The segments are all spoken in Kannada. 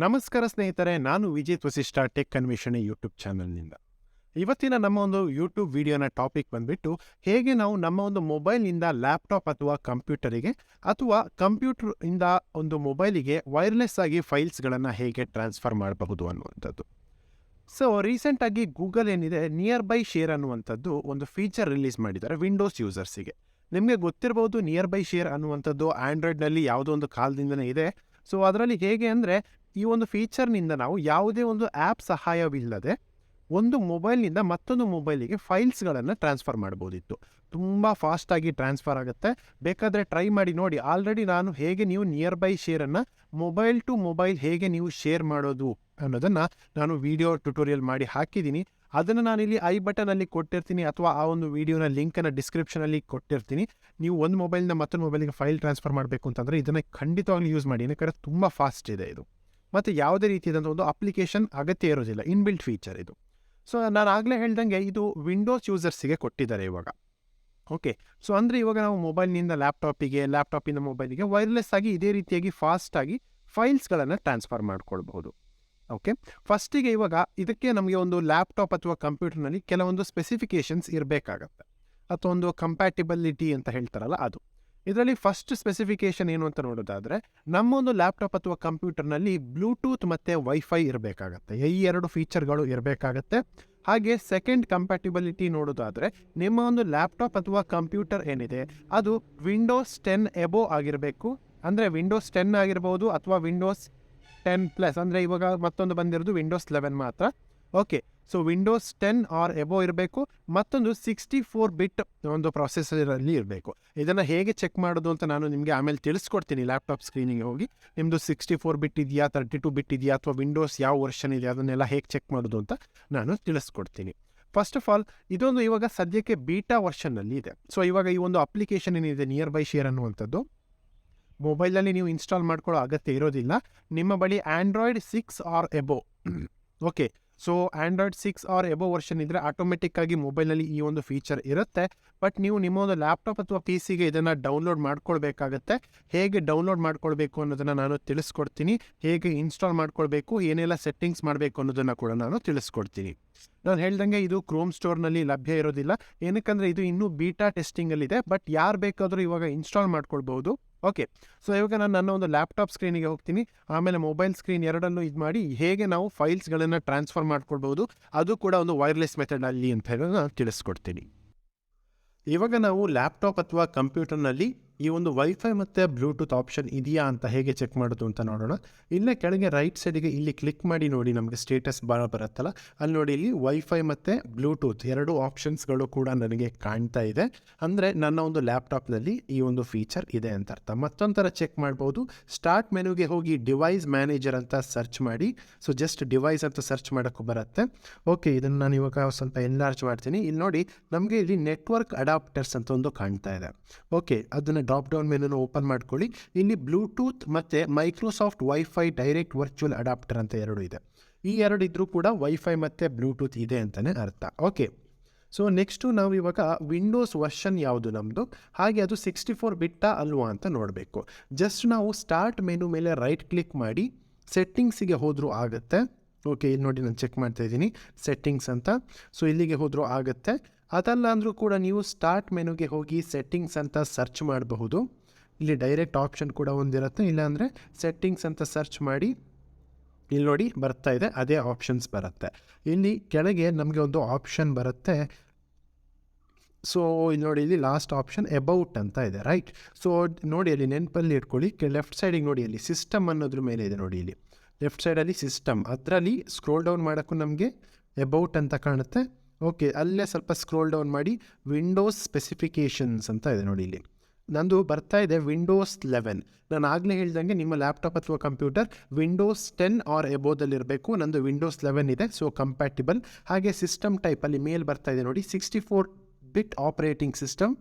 ನಮಸ್ಕಾರ ಸ್ನೇಹಿತರೆ, ನಾನು ವಿಜಿತ್ ವಸಿಷ್ಠ ಟೆಕ್ ಅನ್ವೇಷಣೆ ಯೂಟ್ಯೂಬ್ ಚಾನಲ್ನಿಂದ. ಇವತ್ತಿನ ನಮ್ಮ ಒಂದು ಯೂಟ್ಯೂಬ್ ವಿಡಿಯೋನ ಟಾಪಿಕ್ ಬಂದ್ಬಿಟ್ಟು ಹೇಗೆ ನಾವು ನಮ್ಮ ಒಂದು ಮೊಬೈಲ್ನಿಂದ ಲ್ಯಾಪ್ಟಾಪ್ ಅಥವಾ ಕಂಪ್ಯೂಟರಿಗೆ ಅಥವಾ ಕಂಪ್ಯೂಟರ್ ಇಂದ ಒಂದು ಮೊಬೈಲಿಗೆ ವೈರ್ಲೆಸ್ ಆಗಿ ಫೈಲ್ಸ್ಗಳನ್ನು ಹೇಗೆ ಟ್ರಾನ್ಸ್ಫರ್ ಮಾಡಬಹುದು ಅನ್ನುವಂಥದ್ದು. ಸೊ ರೀಸೆಂಟಾಗಿ ಗೂಗಲ್ ಏನಿದೆ ನಿಯರ್ ಬೈ ಶೇರ್ ಅನ್ನುವಂಥದ್ದು ಒಂದು ಫೀಚರ್ ರಿಲೀಸ್ ಮಾಡಿದ್ದಾರೆ ವಿಂಡೋಸ್ ಯೂಸರ್ಸಿಗೆ. ನಿಮಗೆ ಗೊತ್ತಿರಬಹುದು ನಿಯರ್ ಬೈ ಶೇರ್ ಅನ್ನುವಂಥದ್ದು ಆಂಡ್ರಾಯ್ಡ್ನಲ್ಲಿ ಯಾವುದೋ ಒಂದು ಕಾಲದಿಂದನೇ ಇದೆ. ಸೊ ಅದರಲ್ಲಿ ಹೇಗೆ ಅಂದರೆ ಈ ಒಂದು ಫೀಚರ್ನಿಂದ ನಾವು ಯಾವುದೇ ಒಂದು ಆ್ಯಪ್ ಸಹಾಯವಿಲ್ಲದೆ ಒಂದು ಮೊಬೈಲ್ನಿಂದ ಮತ್ತೊಂದು ಮೊಬೈಲಿಗೆ ಫೈಲ್ಸ್ಗಳನ್ನು ಟ್ರಾನ್ಸ್ಫರ್ ಮಾಡ್ಬೋದಿತ್ತು. ತುಂಬ ಫಾಸ್ಟಾಗಿ ಟ್ರಾನ್ಸ್ಫರ್ ಆಗುತ್ತೆ. ಬೇಕಾದರೆ ಟ್ರೈ ಮಾಡಿ ನೋಡಿ. ಆಲ್ರೆಡಿ ನಾನು ಹೇಗೆ ನೀವು ನಿಯರ್ ಬೈ ಶೇರನ್ನು ಮೊಬೈಲ್ ಟು ಮೊಬೈಲ್ ಹೇಗೆ ನೀವು ಶೇರ್ ಮಾಡೋದು ಅನ್ನೋದನ್ನು ನಾನು ವಿಡಿಯೋ ಟ್ಯುಟೋರಿಯಲ್ ಮಾಡಿ ಹಾಕಿದ್ದೀನಿ. ಅದನ್ನು ನಾನಿಲ್ಲಿ ಐ ಬಟನಲ್ಲಿ ಕೊಟ್ಟಿರ್ತೀನಿ ಅಥವಾ ಆ ಒಂದು ವಿಡಿಯೋನ ಲಿಂಕನ್ನು ಡಿಸ್ಕ್ರಿಪ್ಷನಲ್ಲಿ ಕೊಟ್ಟಿರ್ತೀನಿ. ನೀವು ಒಂದು ಮೊಬೈಲಿಂದ ಮತ್ತೊಂದು ಮೊಬೈಲಿಗೆ ಫೈಲ್ ಟ್ರಾನ್ಸ್ಫರ್ ಮಾಡಬೇಕು ಅಂತಂದರೆ ಇದನ್ನು ಖಂಡಿತವಾಗ್ಲೂ ಯೂಸ್ ಮಾಡಿ. ಯಾಕಂದರೆ ತುಂಬ ಫಾಸ್ಟ್ ಇದೆ ಇದು ಮತ್ತು ಯಾವುದೇ ರೀತಿಯಾದಂಥ ಒಂದು ಅಪ್ಲಿಕೇಶನ್ ಅಗತ್ಯ ಇರೋದಿಲ್ಲ, ಇನ್ಬಿಲ್ಟ್ ಫೀಚರ್ ಇದು. ಸೊ ನಾನು ಆಗಲೇ ಹೇಳ್ದಂಗೆ ಇದು ವಿಂಡೋಸ್ ಯೂಸರ್ಸಿಗೆ ಕೊಟ್ಟಿದ್ದಾರೆ ಇವಾಗ. ಓಕೆ, ಸೊ ಅಂದರೆ ಇವಾಗ ನಾವು ಮೊಬೈಲ್ನಿಂದ ಲ್ಯಾಪ್ಟಾಪಿಂದ ಮೊಬೈಲಿಗೆ ವೈರ್ಲೆಸ್ ಆಗಿ ಇದೇ ರೀತಿಯಾಗಿ ಫಾಸ್ಟಾಗಿ ಫೈಲ್ಸ್ಗಳನ್ನು ಟ್ರಾನ್ಸ್ಫರ್ ಮಾಡ್ಕೊಳ್ಬಹುದು. ಓಕೆ, ಫಸ್ಟಿಗೆ ಇವಾಗ ಇದಕ್ಕೆ ನಮಗೆ ಒಂದು ಲ್ಯಾಪ್ಟಾಪ್ ಅಥವಾ ಕಂಪ್ಯೂಟರ್ನಲ್ಲಿ ಕೆಲವೊಂದು ಸ್ಪೆಸಿಫಿಕೇಷನ್ಸ್ ಇರಬೇಕಾಗತ್ತೆ ಅಥವಾ ಒಂದು ಕಂಪ್ಯಾಟಿಬಿಲಿಟಿ ಅಂತ ಹೇಳ್ತಾರಲ್ಲ ಅದು. ಇದರಲ್ಲಿ ಫಸ್ಟ್ ಸ್ಪೆಸಿಫಿಕೇಷನ್ ಏನು ಅಂತ ನೋಡೋದಾದರೆ ನಮ್ಮ ಒಂದು ಲ್ಯಾಪ್ಟಾಪ್ ಅಥವಾ ಕಂಪ್ಯೂಟರ್ನಲ್ಲಿ ಬ್ಲೂಟೂತ್ ಮತ್ತು ವೈಫೈ ಇರಬೇಕಾಗತ್ತೆ. ಈ ಎರಡು ಫೀಚರ್ಗಳು ಇರಬೇಕಾಗತ್ತೆ. ಹಾಗೆ ಸೆಕೆಂಡ್ ಕಂಪ್ಯಾಟಿಬಿಲಿಟಿ ನೋಡೋದಾದರೆ ನಿಮ್ಮ ಒಂದು ಲ್ಯಾಪ್ಟಾಪ್ ಅಥವಾ ಕಂಪ್ಯೂಟರ್ ಏನಿದೆ ಅದು ವಿಂಡೋಸ್ 10 ಎಬೋ ಆಗಿರಬೇಕು. ಅಂದರೆ ವಿಂಡೋಸ್ 10 ಆಗಿರ್ಬೋದು ಅಥವಾ ವಿಂಡೋಸ್ 10+ ಅಂದರೆ ಇವಾಗ ಮತ್ತೊಂದು ಬಂದಿರೋದು ವಿಂಡೋಸ್ 11 ಮಾತ್ರ. Okay, so Windows 10 or above ಇರಬೇಕು. ಮತ್ತೊಂದು 64 ಬಿಟ್ ಒಂದು ಪ್ರೊಸೆಸರಲ್ಲಿ ಇರಬೇಕು. ಇದನ್ನು ಹೇಗೆ ಚೆಕ್ ಮಾಡೋದು ಅಂತ ನಾನು ನಿಮಗೆ ಆಮೇಲೆ ತಿಳಿಸ್ಕೊಡ್ತೀನಿ. ಲ್ಯಾಪ್ಟಾಪ್ ಸ್ಕ್ರೀನಿಗೆ ಹೋಗಿ ನಿಮ್ಮದು 64 ಬಿಟ್ ಇದೆಯಾ, 32 ಬಿಟ್ ಇದೆಯಾ ಅಥವಾ ವಿಂಡೋಸ್ ಯಾವ ವರ್ಷನ್ ಇದೆ ಅದನ್ನೆಲ್ಲ ಹೇಗೆ ಚೆಕ್ ಮಾಡೋದು ಅಂತ ನಾನು ತಿಳಿಸ್ಕೊಡ್ತೀನಿ. ಫಸ್ಟ್ ಆಫ್ ಆಲ್ ಇದೊಂದು ಇವಾಗ ಸದ್ಯಕ್ಕೆ ಬೀಟಾ ವರ್ಷನ್ನಲ್ಲಿ ಇದೆ. ಸೊ ಇವಾಗ ಈ ಒಂದು ಅಪ್ಲಿಕೇಶನ್ ಏನಿದೆ ನಿಯರ್ ಬೈ ಶೇರ್ ಅನ್ನುವಂಥದ್ದು ಮೊಬೈಲಲ್ಲಿ ನೀವು ಇನ್ಸ್ಟಾಲ್ ಮಾಡ್ಕೊಳ್ಳೋ ಅಗತ್ಯ ಇರೋದಿಲ್ಲ. ನಿಮ್ಮ ಬಳಿ Android 6 or above okay, so Android 6 or above version ಇದ್ದರೆ ಆಟೋಮೆಟಿಕ್ಕಾಗಿ ಮೊಬೈಲಲ್ಲಿ ಈ ಒಂದು ಫೀಚರ್ ಇರುತ್ತೆ. ಬಟ್ ನೀವು ನಿಮ್ಮ ಒಂದು ಲ್ಯಾಪ್ಟಾಪ್ ಅಥವಾ ಪಿ ಸಿಗೆ ಇದನ್ನು ಡೌನ್ಲೋಡ್ ಮಾಡ್ಕೊಳ್ಬೇಕಾಗತ್ತೆ. ಹೇಗೆ ಡೌನ್ಲೋಡ್ ಮಾಡ್ಕೊಳ್ಬೇಕು ಅನ್ನೋದನ್ನು ನಾನು ತಿಳಿಸ್ಕೊಡ್ತೀನಿ. ಹೇಗೆ ಇನ್ಸ್ಟಾಲ್ ಮಾಡ್ಕೊಳ್ಬೇಕು, ಏನೆಲ್ಲ ಸೆಟ್ಟಿಂಗ್ಸ್ ಮಾಡಬೇಕು ಅನ್ನೋದನ್ನು ಕೂಡ ನಾನು ತಿಳಿಸ್ಕೊಡ್ತೀನಿ. ನಾನು ಹೇಳ್ದಂಗೆ ಇದು ಕ್ರೋಮ್ ಸ್ಟೋರ್ನಲ್ಲಿ ಲಭ್ಯ ಇರೋದಿಲ್ಲ. ಏನಕ್ಕಂದರೆ ಇದು ಇನ್ನೂ ಬೀಟಾ ಟೆಸ್ಟಿಂಗಲ್ಲಿದೆ. ಬಟ್ ಯಾರು ಬೇಕಾದರೂ ಇವಾಗ ಇನ್ಸ್ಟಾಲ್ ಮಾಡ್ಕೊಳ್ಬೋದು. ಓಕೆ, ಸೊ ಇವಾಗ ನಾನು ನನ್ನ ಒಂದು ಲ್ಯಾಪ್ಟಾಪ್ ಸ್ಕ್ರೀನಿಗೆ ಹೋಗ್ತೀನಿ. ಆಮೇಲೆ ಮೊಬೈಲ್ ಸ್ಕ್ರೀನ್ ಎರಡನ್ನೂ ಇದು ಮಾಡಿ ಹೇಗೆ ನಾವು ಫೈಲ್ಸ್ಗಳನ್ನು ಟ್ರಾನ್ಸ್ಫರ್ ಮಾಡ್ಕೊಳ್ಬೋದು ಅದು ಕೂಡ ಒಂದು ವೈರ್ಲೆಸ್ ಮೆಥಡಲ್ಲಿ ಅಂತ ಹೇಳಿ ನಾನು ತಿಳಿಸ್ಕೊಡ್ತೀನಿ. ಇವಾಗ ನಾವು ಲ್ಯಾಪ್ಟಾಪ್ ಅಥವಾ ಕಂಪ್ಯೂಟರ್ನಲ್ಲಿ ಈ ಒಂದು ವೈಫೈ ಮತ್ತು ಬ್ಲೂಟೂತ್ ಆಪ್ಷನ್ ಇದೆಯಾ ಅಂತ ಹೇಗೆ ಚೆಕ್ ಮಾಡೋದು ಅಂತ ನೋಡೋಣ. ಇಲ್ಲೇ ಕೆಳಗೆ ರೈಟ್ ಸೈಡಿಗೆ ಇಲ್ಲಿ ಕ್ಲಿಕ್ ಮಾಡಿ ನೋಡಿ, ನಮಗೆ ಸ್ಟೇಟಸ್ ಬಾರ್ ಬರುತ್ತಲ್ಲ ಅಲ್ಲಿ ನೋಡಿ, ಇಲ್ಲಿ ವೈಫೈ ಮತ್ತು ಬ್ಲೂಟೂತ್ ಎರಡು ಆಪ್ಷನ್ಸ್ಗಳು ಕೂಡ ನನಗೆ ಕಾಣ್ತಾ ಇದೆ. ಅಂದರೆ ನನ್ನ ಒಂದು ಲ್ಯಾಪ್ಟಾಪ್ನಲ್ಲಿ ಈ ಒಂದು ಫೀಚರ್ ಇದೆ ಅಂತ ಅರ್ಥ. ಮತ್ತೊಂದು ಥರ ಚೆಕ್ ಮಾಡ್ಬೋದು. ಸ್ಟಾರ್ಟ್ ಮೆನುಗೆ ಹೋಗಿ ಡಿವೈಸ್ ಮ್ಯಾನೇಜರ್ ಅಂತ ಸರ್ಚ್ ಮಾಡಿ. ಸೊ ಜಸ್ಟ್ ಡಿವೈಸ್ ಅಂತ ಸರ್ಚ್ ಮಾಡೋಕ್ಕೂ ಬರುತ್ತೆ. ಓಕೆ, ಇದನ್ನು ನಾನು ಇವಾಗ ಸ್ವಲ್ಪ ಎನ್ಲಾರ್ಜ್ ಮಾಡ್ತೀನಿ. ಇಲ್ಲಿ ನೋಡಿ, ನಮಗೆ ಇಲ್ಲಿ ನೆಟ್ವರ್ಕ್ ಅಡಾಪ್ಟರ್ಸ್ ಅಂತ ಒಂದು ಕಾಣ್ತಾ ಇದೆ. ಓಕೆ, ಅದನ್ನು ಡ್ರಾಪ್ ಡೌನ್ ಮೆನುನ ಓಪನ್ ಮಾಡ್ಕೊಳ್ಳಿ. ಇಲ್ಲಿ ಬ್ಲೂಟೂತ್ ಮತ್ತು Microsoft wifi direct virtual adapter ಅಂತ ಎರಡು ಇದೆ. ಈ ಎರಡು ಇದ್ರೂ ಕೂಡ ವೈಫೈ ಮತ್ತು ಬ್ಲೂಟೂತ್ ಇದೆ ಅಂತಲೇ ಅರ್ಥ. ಓಕೆ, ಸೊ ನೆಕ್ಸ್ಟು ನಾವು ಇವಾಗ ವಿಂಡೋಸ್ ವರ್ಷನ್ ಯಾವುದು ನಮ್ಮದು, ಹಾಗೆ ಅದು 64 ಬಿಟ್ಟಾ ಅಲ್ವಾ ಅಂತ ನೋಡಬೇಕು. ಜಸ್ಟ್ ನಾವು ಸ್ಟಾರ್ಟ್ ಮೆನು ಮೇಲೆ ರೈಟ್ ಕ್ಲಿಕ್ ಮಾಡಿ ಸೆಟ್ಟಿಂಗ್ಸಿಗೆ ಹೋದರೂ ಆಗುತ್ತೆ. ಓಕೆ, ಇಲ್ಲಿ ನೋಡಿ ನಾನು ಚೆಕ್ ಮಾಡ್ತಾ ಇದ್ದೀನಿ ಸೆಟ್ಟಿಂಗ್ಸ್ ಅಂತ. ಸೊ ಇಲ್ಲಿಗೆ ಹೋದರೂ ಆಗುತ್ತೆ. ಅದಲ್ಲ ಅಂದರೂ ಕೂಡ ನೀವು ಸ್ಟಾರ್ಟ್ ಮೆನುಗೆ ಹೋಗಿ ಸೆಟ್ಟಿಂಗ್ಸ್ ಅಂತ ಸರ್ಚ್ ಮಾಡಬಹುದು. ಇಲ್ಲಿ ಡೈರೆಕ್ಟ್ ಆಪ್ಷನ್ ಕೂಡ ಒಂದಿರುತ್ತೆ. ಇಲ್ಲಾಂದರೆ ಸೆಟ್ಟಿಂಗ್ಸ್ ಅಂತ ಸರ್ಚ್ ಮಾಡಿ ಇಲ್ಲಿ ನೋಡಿ ಬರ್ತಾ ಇದೆ, ಅದೇ ಆಪ್ಷನ್ಸ್ ಬರುತ್ತೆ. ಇಲ್ಲಿ ಕೆಳಗೆ ನಮಗೆ ಒಂದು ಆಪ್ಷನ್ ಬರುತ್ತೆ. ಸೊ ಇಲ್ಲಿ ನೋಡಿ, ಇಲ್ಲಿ ಲಾಸ್ಟ್ ಆಪ್ಷನ್ ಅಬೌಟ್ ಅಂತ ಇದೆ, ರೈಟ್. ಸೊ ನೋಡಿ ಅಲ್ಲಿ ನೆನಪಲ್ಲಿ ಇಟ್ಕೊಳ್ಳಿ. ಲೆಫ್ಟ್ ಸೈಡಿಗೆ ನೋಡಿ, ಅಲ್ಲಿ ಸಿಸ್ಟಮ್ ಅನ್ನೋದ್ರ ಮೇಲೆ ಇದೆ ನೋಡಿ, ಇಲ್ಲಿ ಲೆಫ್ಟ್ ಸೈಡಲ್ಲಿ ಸಿಸ್ಟಮ್, ಅದರಲ್ಲಿ ಸ್ಕ್ರೋಲ್ ಡೌನ್ ಮಾಡೋಕ್ಕೂ ನಮಗೆ ಅಬೌಟ್ ಅಂತ ಕಾಣುತ್ತೆ. ಓಕೆ, ಅಲ್ಲೇ ಸ್ವಲ್ಪ ಸ್ಕ್ರೋಲ್ ಡೌನ್ ಮಾಡಿ ವಿಂಡೋಸ್ ಸ್ಪೆಸಿಫಿಕೇಷನ್ಸ್ ಅಂತ ಇದೆ ನೋಡಿ. ಇಲ್ಲಿ ನಂದು ಬರ್ತಾ ಇದೆ ವಿಂಡೋಸ್ 11. ನಾನು ಆಗಲೇ ಹೇಳ್ದಂಗೆ ನಿಮ್ಮ ಲ್ಯಾಪ್ಟಾಪ್ ಅಥವಾ ಕಂಪ್ಯೂಟರ್ ವಿಂಡೋಸ್ 10 ಆರ್ ಎಬೋದಲ್ಲಿರಬೇಕು. ನಂದು ವಿಂಡೋಸ್ 11 ಇದೆ, ಸೊ ಕಂಪ್ಯಾಟಿಬಲ್. ಹಾಗೆ ಸಿಸ್ಟಮ್ ಟೈಪಲ್ಲಿ ಮೇಲ್ ಬರ್ತಾ ಇದೆ ನೋಡಿ, 64 ಬಿಟ್ ಆಪರೇಟಿಂಗ್ ಸಿಸ್ಟಮ್,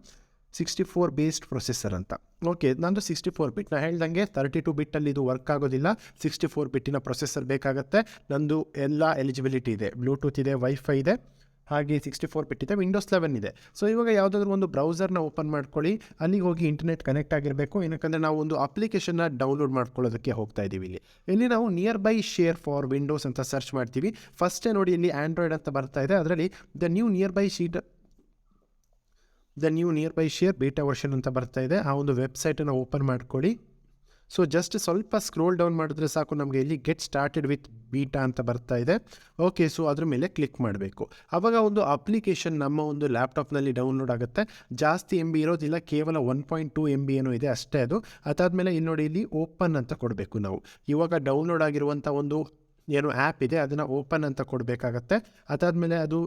64 ಬೇಸ್ಡ್ ಪ್ರೊಸೆಸರ್ ಅಂತ. ಓಕೆ, ನಂದು 64 ಬಿಟ್. ನಾನು ಹೇಳ್ದಂಗೆ 32 ಬಿಟ್ಟಲ್ಲಿ ಇದು ವರ್ಕ್ ಆಗೋದಿಲ್ಲ. 64 ಬಿಟ್ಟಿನ ಪ್ರೊಸೆಸರ್ ಬೇಕಾಗುತ್ತೆ. ನಂದು ಎಲ್ಲ ಎಲಿಜಿಬಿಲಿಟಿ ಇದೆ, ಬ್ಲೂಟೂತ್ ಇದೆ, ವೈಫೈ ಇದೆ, ಹಾಗೆ 64 ಬಿಟ್ ಇದೆ, Windows 11 ಇದೆ. ಸೊ ಇವಾಗ ಯಾವುದಾದ್ರೂ ಒಂದು ಬ್ರೌಸರ್ನ ಓಪನ್ ಮಾಡ್ಕೊಳ್ಳಿ, ಅಲ್ಲಿಗೆ ಹೋಗಿ ಇಂಟರ್ನೆಟ್ ಕನೆಕ್ಟ್ ಆಗಿರಬೇಕು. ಏನಕ್ಕಂದರೆ ನಾವು ಒಂದು ಅಪ್ಲಿಕೇಶನ್ನ ಡೌನ್ಲೋಡ್ ಮಾಡ್ಕೊಳ್ಳೋದಕ್ಕೆ ಹೋಗ್ತಾ ಇದ್ದೀವಿ. ಇಲ್ಲಿ ನಾವು near by share for Windows ಅಂತ ಸರ್ಚ್ ಮಾಡ್ತೀವಿ. ಫಸ್ಟೇ ನೋಡಿ ಇಲ್ಲಿ ಆಂಡ್ರಾಯ್ಡ್ ಅಂತ ಬರ್ತಾ ಇದೆ, ಅದರಲ್ಲಿ the new near by share beta version ಅಂತ ಬರ್ತಾ ಇದೆ. ಆ ಒಂದು ವೆಬ್ಸೈಟನ್ನು ಓಪನ್ ಮಾಡ್ಕೊಳ್ಳಿ. ಸೊ ಜಸ್ಟ್ ಸ್ವಲ್ಪ ಸ್ಕ್ರೋಲ್ ಡೌನ್ ಮಾಡಿದ್ರೆ ಸಾಕು, ನಮಗೆ ಇಲ್ಲಿ ಗೆಟ್ ಸ್ಟಾರ್ಟೆಡ್ ವಿತ್ ಬೀಟಾ ಅಂತ ಬರ್ತಾ ಇದೆ. ಓಕೆ, ಸೊ ಅದ್ರ ಮೇಲೆ ಕ್ಲಿಕ್ ಮಾಡಬೇಕು. ಆವಾಗ ಒಂದು ಅಪ್ಲಿಕೇಶನ್ ನಮ್ಮ ಒಂದು ಲ್ಯಾಪ್ಟಾಪ್ನಲ್ಲಿ ಡೌನ್ಲೋಡ್ ಆಗುತ್ತೆ. ಜಾಸ್ತಿ MB ಇರೋದಿಲ್ಲ, ಕೇವಲ 1.2 MB ಏನೋ ಇದೆ ಅಷ್ಟೇ ಅದು. ಅದಾದಮೇಲೆ ಇಲ್ಲಿ ನೋಡಿ, ಇಲ್ಲಿ ಓಪನ್ ಅಂತ ಕೊಡಬೇಕು ನಾವು. ಇವಾಗ ಡೌನ್ಲೋಡ್ ಆಗಿರುವಂಥ ಒಂದು ಏನು ಆ್ಯಪ್ ಇದೆ ಅದನ್ನು ಓಪನ್ ಅಂತ ಕೊಡಬೇಕಾಗತ್ತೆ. ಅದಾದಮೇಲೆ ಅದು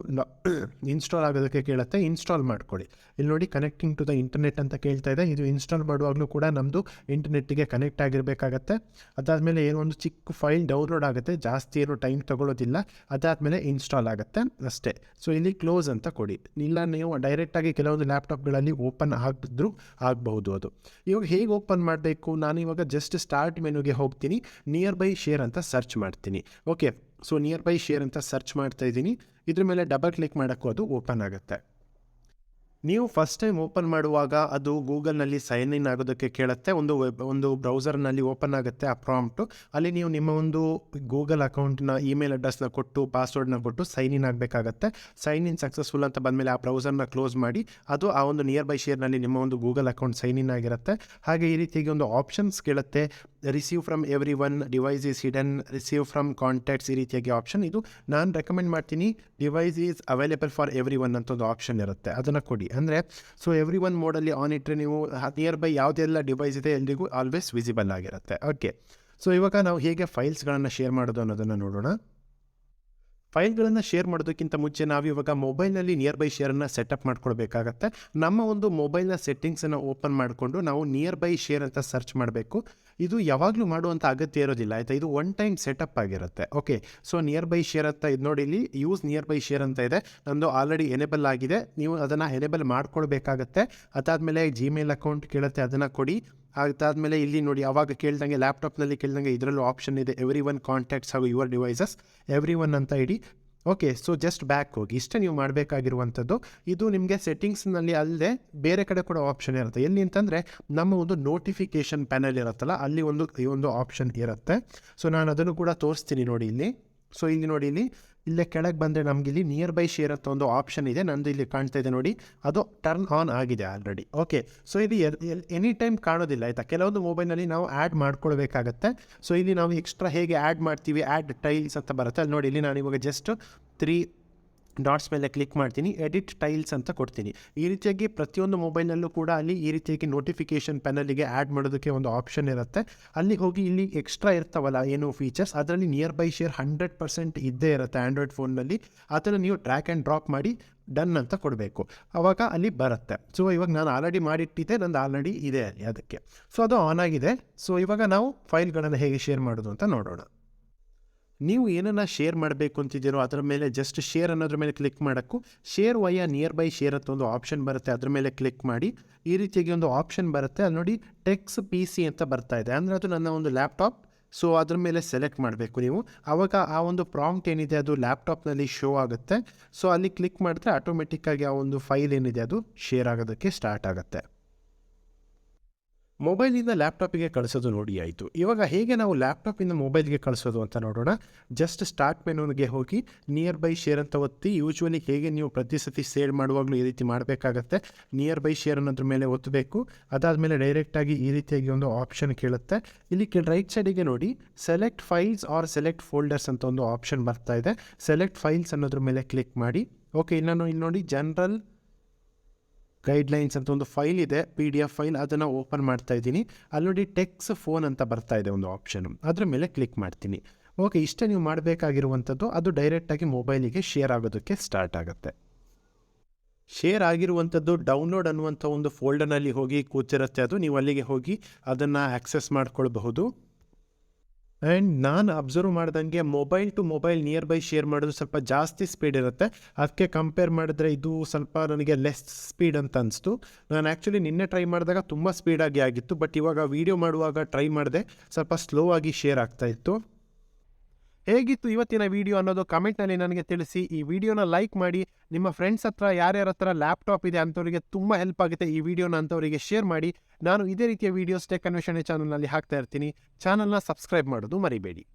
ಇನ್ಸ್ಟಾಲ್ ಆಗೋದಕ್ಕೆ ಕೇಳುತ್ತೆ, ಇನ್ಸ್ಟಾಲ್ ಮಾಡ್ಕೊಳ್ಳಿ. ಇಲ್ಲಿ ನೋಡಿ ಕನೆಕ್ಟಿಂಗ್ ಟು ದ ಇಂಟರ್ನೆಟ್ ಅಂತ ಕೇಳ್ತಾ ಇದೆ. ಇದು ಇನ್ಸ್ಟಾಲ್ ಮಾಡುವಾಗಲೂ ಕೂಡ ನಮ್ಮದು ಇಂಟರ್ನೆಟ್ಟಿಗೆ ಕನೆಕ್ಟ್ ಆಗಿರಬೇಕಾಗತ್ತೆ. ಅದಾದಮೇಲೆ ಏನೋ ಒಂದು ಚಿಕ್ಕ ಫೈಲ್ ಡೌನ್ಲೋಡ್ ಆಗುತ್ತೆ, ಜಾಸ್ತಿ ಏನು ಟೈಮ್ ತೊಗೊಳ್ಳೋದಿಲ್ಲ. ಅದಾದಮೇಲೆ ಇನ್ಸ್ಟಾಲ್ ಆಗುತ್ತೆ ಅಷ್ಟೇ. ಸೊ ಇಲ್ಲಿ ಕ್ಲೋಸ್ ಅಂತ ಕೊಡಿ. ಇಲ್ಲ ನೀವು ಡೈರೆಕ್ಟಾಗಿ ಕೆಲವೊಂದು ಲ್ಯಾಪ್ಟಾಪ್ಗಳಲ್ಲಿ ಓಪನ್ ಆಗಿದ್ರೂ ಆಗಬಹುದು ಅದು. ಇವಾಗ ಹೇಗೆ ಓಪನ್ ಮಾಡಬೇಕು, ನಾನು ಇವಾಗ ಜಸ್ಟ್ ಸ್ಟಾರ್ಟ್ ಮೆನುಗೆ ಹೋಗ್ತೀನಿ, ನಿಯರ್ ಬೈ ಶೇರ್ ಅಂತ ಸರ್ಚ್ ಮಾಡ್ತೀನಿ. Okay, so near by share ಅಂತ ಸರ್ಚ್ ಮಾಡ್ತಾ ಇದ್ದೀನಿ. ಇದ್ರ ಮೇಲೆ ಡಬಲ್ ಕ್ಲಿಕ್ ಮಾಡೋಕ್ಕೂ ಅದು ಓಪನ್ ಆಗುತ್ತೆ. ನೀವು ಫಸ್ಟ್ ಟೈಮ್ ಓಪನ್ ಮಾಡುವಾಗ ಅದು ಗೂಗಲ್ನಲ್ಲಿ ಸೈನ್ ಇನ್ ಆಗೋದಕ್ಕೆ ಕೇಳುತ್ತೆ. ಒಂದು ಬ್ರೌಸರ್ನಲ್ಲಿ ಓಪನ್ ಆಗುತ್ತೆ ಆ ಪ್ರಾಂಪ್ಟು. ಅಲ್ಲಿ ನೀವು ನಿಮ್ಮ ಒಂದು ಗೂಗಲ್ ಅಕೌಂಟ್ನ ಇಮೇಲ್ ಅಡ್ರೆಸ್ನ ಕೊಟ್ಟು ಪಾಸ್ವರ್ಡ್ನ ಕೊಟ್ಟು ಸೈನ್ ಇನ್ ಆಗಬೇಕಾಗತ್ತೆ. ಸೈನ್ ಇನ್ ಸಕ್ಸಸ್ಫುಲ್ ಅಂತ ಬಂದಮೇಲೆ ಆ ಬ್ರೌಸರ್ನ ಕ್ಲೋಸ್ ಮಾಡಿ, ಅದು ಆ ಒಂದು ನಿಯರ್ ಬೈ ಶೇರ್ನಲ್ಲಿ ನಿಮ್ಮ ಒಂದು ಗೂಗಲ್ ಅಕೌಂಟ್ ಸೈನ್ ಇನ್ ಆಗಿರುತ್ತೆ. ಹಾಗೆ ಈ ರೀತಿಯಾಗಿ ಒಂದು ಆಪ್ಷನ್ಸ್ ಕೇಳುತ್ತೆ, receive from every one, device is hidden, receive from contacts, ಈ ರೀತಿಯಾಗಿ ಆಪ್ಷನ್. ಇದು ನಾನು ರೆಕಮೆಂಡ್ ಮಾಡ್ತೀನಿ, device is available for every one ಅಂತ ಒಂದು ಆಪ್ಷನ್ ಇರುತ್ತೆ, ಅದನ್ನು ಕೊಡಿ. ಅಂದರೆ ಸೊ ಎವ್ರಿ ಒನ್ ಮೋಡಲ್ಲಿ ಆನ್ ಇಟ್ಟರೆ ನೀವು ನಿಯರ್ ಬೈ ಯಾವುದೆಲ್ಲ ಡಿವೈಸ್ ಇದೆ ಎಲ್ರಿಗೂ ಆಲ್ವೇಸ್ ವಿಸಿಬಲ್ ಆಗಿರುತ್ತೆ. ಓಕೆ, ಸೊ ಇವಾಗ ನಾವು ಹೇಗೆ ಫೈಲ್ಸ್ಗಳನ್ನು ಶೇರ್ ಮಾಡೋದು ಅನ್ನೋದನ್ನು ನೋಡೋಣ. ಫೈಲ್ಗಳನ್ನು ಶೇರ್ ಮಾಡೋದಕ್ಕಿಂತ ಮುಂಚೆ ನಾವು ಇವಾಗ ಮೊಬೈಲ್ನಲ್ಲಿ ನಿಯರ್ ಬೈ ಶೇರನ್ನು ಸೆಟಪ್ ಮಾಡ್ಕೊಳ್ಬೇಕಾಗತ್ತೆ. ನಮ್ಮ ಒಂದು ಮೊಬೈಲ್ನ ಸೆಟ್ಟಿಂಗ್ಸನ್ನು ಓಪನ್ ಮಾಡಿಕೊಂಡು ನಾವು ನಿಯರ್ ಬೈ ಶೇರ್ ಅಂತ ಸರ್ಚ್ ಮಾಡಬೇಕು. ಇದು ಯಾವಾಗಲೂ ಮಾಡುವಂಥ ಅಗತ್ಯ ಇರೋದಿಲ್ಲ, ಆಯಿತಾ. ಇದು ಒನ್ ಟೈಮ್ ಸೆಟಪ್ ಆಗಿರುತ್ತೆ. Okay, so near by share ಅಂತ ಇದು ನೋಡಿ, ಇಲ್ಲಿ ಯೂಸ್ ನಿಯರ್ ಬೈ ಶೇರ್ ಅಂತ ಇದೆ, ನಮ್ಮದು ಆಲ್ರೆಡಿ ಎನೇಬಲ್ ಆಗಿದೆ. ನೀವು ಅದನ್ನು ಎನೇಬಲ್ ಮಾಡ್ಕೊಳ್ಬೇಕಾಗತ್ತೆ. ಅದಾದಮೇಲೆ ಜಿಮೇಲ್ ಅಕೌಂಟ್ ಕೇಳುತ್ತೆ, ಅದನ್ನು ಕೊಡಿ. ಅದಾದಮೇಲೆ ಇಲ್ಲಿ ನೋಡಿ, ಆವಾಗ ಕೇಳ್ದಂಗೆ ಲ್ಯಾಪ್ಟಾಪ್ನಲ್ಲಿ ಕೇಳ್ದಂಗೆ ಇದರಲ್ಲೂ ಆಪ್ಷನ್ ಇದೆ, ಎವ್ರಿ ಒನ್ ಕಾಂಟ್ಯಾಕ್ಟ್ಸ್ ಹಾಗೂ ಯುವರ್ ಡಿವೈಸಸ್, ಎವ್ರಿ ಒನ್ ಅಂತ ಇಡಿ. ಓಕೆ, ಸೊ ಜಸ್ಟ್ ಬ್ಯಾಕ್ ಹೋಗಿ, ಇಷ್ಟೇ ನೀವು ಮಾಡಬೇಕಾಗಿರುವಂಥದ್ದು. ಇದು ನಿಮಗೆ ಸೆಟ್ಟಿಂಗ್ಸ್ನಲ್ಲಿ ಅಲ್ಲದೆ ಬೇರೆ ಕಡೆ ಕೂಡ ಆಪ್ಷನ್ ಇರುತ್ತೆ. ಎಲ್ಲಿ ಅಂತಂದರೆ ನಮ್ಮ ಒಂದು ನೋಟಿಫಿಕೇಷನ್ ಪ್ಯಾನಲ್ ಇರುತ್ತಲ್ಲ, ಅಲ್ಲಿ ಈ ಒಂದು ಆಪ್ಷನ್ ಇರುತ್ತೆ. ಸೊ ನಾನು ಅದನ್ನು ಕೂಡ ತೋರಿಸ್ತೀನಿ ನೋಡಿ ಇಲ್ಲಿ. ಸೊ ಇಲ್ಲಿ ನೋಡಿ, ಇಲ್ಲೇ ಕೆಳಗೆ ಬಂದರೆ ನಮಗೆ ಇಲ್ಲಿ ನಿಯರ್ ಬೈ ಶೇರ್ ಅಂತ ಒಂದು ಆಪ್ಷನ್ ಇದೆ, ನಂದು ಇಲ್ಲಿ ಕಾಣ್ತಾ ಇದೆ ನೋಡಿ, ಅದು ಟರ್ನ್ ಆನ್ ಆಗಿದೆ ಆಲ್ರೆಡಿ. ಓಕೆ, ಸೊ ಇದು ಎನಿ ಟೈಮ್ ಕಾಣೋದಿಲ್ಲ, ಆಯಿತಾ. ಕೆಲವೊಂದು ಮೊಬೈಲ್ನಲ್ಲಿ ನಾವು ಆ್ಯಡ್ ಮಾಡ್ಕೊಳ್ಬೇಕಾಗತ್ತೆ. ಸೊ ಇಲ್ಲಿ ನಾವು ಎಕ್ಸ್ಟ್ರಾ ಹೇಗೆ ಆ್ಯಡ್ ಮಾಡ್ತೀವಿ, ಆ್ಯಡ್ ಟೈಲ್ಸ್ ಅಂತ ಬರುತ್ತೆ ಅಲ್ಲಿ ನೋಡಿ. ಇಲ್ಲಿ ನಾನು ಇವಾಗ ಜಸ್ಟ್ 3 ಡಾಟ್ಸ್ ಮೇಲೆ ಕ್ಲಿಕ್ ಮಾಡ್ತೀನಿ, ಎಡಿಟ್ ಟೈಲ್ಸ್ ಅಂತ ಕೊಡ್ತೀನಿ. ಈ ರೀತಿಯಾಗಿ ಪ್ರತಿಯೊಂದು ಮೊಬೈಲ್ನಲ್ಲೂ ಕೂಡ ಅಲ್ಲಿ ಈ ರೀತಿಯಾಗಿ ನೋಟಿಫಿಕೇಷನ್ ಪ್ಯಾನಲಿಗೆ ಆ್ಯಡ್ ಮಾಡೋದಕ್ಕೆ ಒಂದು ಆಪ್ಷನ್ ಇರುತ್ತೆ. ಅಲ್ಲಿ ಹೋಗಿ ಇಲ್ಲಿ ಎಕ್ಸ್ಟ್ರಾ ಇರ್ತಾವಲ್ಲ ಏನು ಫೀಚರ್ಸ್, ಅದರಲ್ಲಿ ನಿಯರ್ ಬೈ ಶೇರ್ 100% ಇದ್ದೇ ಇರುತ್ತೆ ಆ್ಯಂಡ್ರಾಯ್ಡ್ ಫೋನ್ನಲ್ಲಿ. ಅದನ್ನು ನೀವು ಡ್ರ್ಯಾಗ್ ಆ್ಯಂಡ್ ಡ್ರಾಪ್ ಮಾಡಿ ಡನ್ ಅಂತ ಕೊಡಬೇಕು, ಆವಾಗ ಅಲ್ಲಿ ಬರುತ್ತೆ. ಸೊ ಇವಾಗ ನಾನು ಆಲ್ರೆಡಿ ಮಾಡಿಟ್ಟಿದ್ದೆ, ನಂದು ಆಲ್ರೆಡಿ ಇದೆ ಅಲ್ಲಿ, ಅದಕ್ಕೆ. ಸೊ ಅದು ಆನ್ ಆಗಿದೆ. ಸೊ ಇವಾಗ ನಾವು ಫೈಲ್ಗಳನ್ನು ಹೇಗೆ ಶೇರ್ ಮಾಡೋದು ಅಂತ ನೋಡೋಣ. ನೀವು ಏನನ್ನು ಶೇರ್ ಮಾಡಬೇಕು ಅಂತಿದ್ದೀರೋ ಅದರ ಮೇಲೆ ಜಸ್ಟ್ ಶೇರ್ ಅನ್ನೋದ್ರ ಮೇಲೆ ಕ್ಲಿಕ್ ಮಾಡೋಕ್ಕೂ share via near by share ಅಂತ ಒಂದು ಆಪ್ಷನ್ ಬರುತ್ತೆ, ಅದ್ರ ಮೇಲೆ ಕ್ಲಿಕ್ ಮಾಡಿ. ಈ ರೀತಿಯಾಗಿ ಒಂದು ಆಪ್ಷನ್ ಬರುತ್ತೆ, ಅಲ್ಲಿ ನೋಡಿ ಟೆಕ್ಸ್ PC ಅಂತ ಬರ್ತಾ ಇದೆ, ಅಂದರೆ ಅದು ನನ್ನ ಒಂದು ಲ್ಯಾಪ್ಟಾಪ್. ಸೊ ಅದ್ರ ಮೇಲೆ ಸೆಲೆಕ್ಟ್ ಮಾಡಬೇಕು ನೀವು. ಆವಾಗ ಆ ಒಂದು ಪ್ರಾಂಪ್ಟ್ ಏನಿದೆ ಅದು ಲ್ಯಾಪ್ಟಾಪ್ನಲ್ಲಿ ಶೋ ಆಗುತ್ತೆ. ಸೊ ಅಲ್ಲಿ ಕ್ಲಿಕ್ ಮಾಡಿದ್ರೆ ಆಟೋಮೆಟಿಕ್ಕಾಗಿ ಆ ಒಂದು ಫೈಲ್ ಏನಿದೆ ಅದು ಶೇರ್ ಆಗೋದಕ್ಕೆ ಸ್ಟಾರ್ಟ್ ಆಗುತ್ತೆ. ಮೊಬೈಲಿಂದ ಲ್ಯಾಪ್ಟಾಪಿಗೆ ಕಳಿಸೋದು ನೋಡಿ ಆಯಿತು. ಇವಾಗ ಹೇಗೆ ನಾವು ಲ್ಯಾಪ್ಟಾಪಿಂದ ಮೊಬೈಲ್ಗೆ ಕಳಿಸೋದು ಅಂತ ನೋಡೋಣ. ಜಸ್ಟ್ ಸ್ಟಾರ್ಟ್ ಮೆನುಗೆ ಹೋಗಿ ನಿಯರ್ ಬೈ ಶೇರ್ ಅಂತ ಒತ್ತಿ. ಯೂಶ್ವಲಿ ಹೇಗೆ ನೀವು ಪ್ರತಿ ಸತಿ ಶೇರ್ ಮಾಡುವಾಗಲೂ ಈ ರೀತಿ ಮಾಡಬೇಕಾಗತ್ತೆ, ನಿಯರ್ ಬೈ ಶೇರ್ ಅನ್ನೋದ್ರ ಮೇಲೆ ಒತ್ತಬೇಕು. ಅದಾದಮೇಲೆ ಡೈರೆಕ್ಟಾಗಿ ಈ ರೀತಿಯಾಗಿ ಒಂದು ಆಪ್ಷನ್ ಕೇಳುತ್ತೆ. ಇಲ್ಲಿ ರೈಟ್ ಸೈಡಿಗೆ ನೋಡಿ, select files or select folders ಅಂತ ಒಂದು ಆಪ್ಷನ್ ಬರ್ತಾ ಇದೆ. ಸೆಲೆಕ್ಟ್ ಫೈಲ್ಸ್ ಅನ್ನೋದ್ರ ಮೇಲೆ ಕ್ಲಿಕ್ ಮಾಡಿ. ಓಕೆ, ನಾನು ಇಲ್ಲಿ ನೋಡಿ ಜನರಲ್ ಗೈಡ್ಲೈನ್ಸ್ ಅಂತ ಒಂದು ಫೈಲ್ ಇದೆ, PDF ಫೈಲ್, ಅದನ್ನು ಓಪನ್ ಮಾಡ್ತಾ ಇದ್ದೀನಿ. ಅಲ್ಲಿ ನೋಡಿ ಟೆಕ್ಸ್ ಫೋನ್ ಅಂತ ಬರ್ತಾ ಇದೆ ಒಂದು ಆಪ್ಷನ್, ಅದರ ಮೇಲೆ ಕ್ಲಿಕ್ ಮಾಡ್ತೀನಿ. ಓಕೆ, ಇಷ್ಟೇ ನೀವು ಮಾಡಬೇಕಾಗಿರುವಂಥದ್ದು. ಅದು ಡೈರೆಕ್ಟಾಗಿ ಮೊಬೈಲಿಗೆ ಶೇರ್ ಆಗೋದಕ್ಕೆ ಸ್ಟಾರ್ಟ್ ಆಗುತ್ತೆ. ಶೇರ್ ಆಗಿರುವಂಥದ್ದು ಡೌನ್ಲೋಡ್ ಅನ್ನುವಂಥ ಒಂದು ಫೋಲ್ಡರ್ನಲ್ಲಿ ಹೋಗಿ ಕೂತಿರುತ್ತೆ, ಅದು ನೀವು ಅಲ್ಲಿಗೆ ಹೋಗಿ ಅದನ್ನು ಆಕ್ಸೆಸ್ ಮಾಡ್ಕೊಳ್ಬಹುದು. ಆ್ಯಂಡ್ ನಾನು ಅಬ್ಸರ್ವ್ ಮಾಡ್ದಂಗೆ mobile to mobile near by share ಮಾಡೋದು ಸ್ವಲ್ಪ ಜಾಸ್ತಿ ಸ್ಪೀಡ್ ಇರುತ್ತೆ. ಅದಕ್ಕೆ ಕಂಪೇರ್ ಮಾಡಿದ್ರೆ ಇದು ಸ್ವಲ್ಪ ನನಗೆ ಲೆಸ್ ಸ್ಪೀಡ್ ಅಂತ ಅನಿಸ್ತು. ನಾನು ಆ್ಯಕ್ಚುಲಿ ನಿನ್ನೆ ಟ್ರೈ ಮಾಡಿದಾಗ ತುಂಬ ಸ್ಪೀಡಾಗಿ ಆಗಿತ್ತು, ಬಟ್ ಇವಾಗ ವೀಡಿಯೋ ಮಾಡುವಾಗ ಟ್ರೈ ಮಾಡಿದೆ, ಸ್ವಲ್ಪ ಸ್ಲೋ ಆಗಿ ಶೇರ್ ಆಗ್ತಾಯಿತ್ತು. ಹೇಗಿತ್ತು ಇವತ್ತಿನ ವಿಡಿಯೋ ಅನ್ನೋದು ಕಮೆಂಟ್ನಲ್ಲಿ ನನಗೆ ತಿಳಿಸಿ. ಈ ವಿಡಿಯೋನ ಲೈಕ್ ಮಾಡಿ, ನಿಮ್ಮ ಫ್ರೆಂಡ್ಸ್ ಹತ್ರ ಯಾರ್ಯಾರ ಹತ್ರ ಲ್ಯಾಪ್ಟಾಪ್ ಇದೆ ಅಂಥವರಿಗೆ ತುಂಬ ಹೆಲ್ಪ್ ಆಗುತ್ತೆ ಈ ವಿಡಿಯೋನ ಅಂಥವರಿಗೆ ಶೇರ್ ಮಾಡಿ. ನಾನು ಇದೇ ರೀತಿಯ ವಿಡಿಯೋಸ್ ಟೆಕ್ ಅನ್ವೇಷಣೆ ಚಾನಲ್ನಲ್ಲಿ ಹಾಕ್ತಾ ಇರ್ತೀನಿ. ಚಾನಲ್ನ ಸಬ್ಸ್ಕ್ರೈಬ್ ಮಾಡೋದು ಮರಿಬೇಡಿ.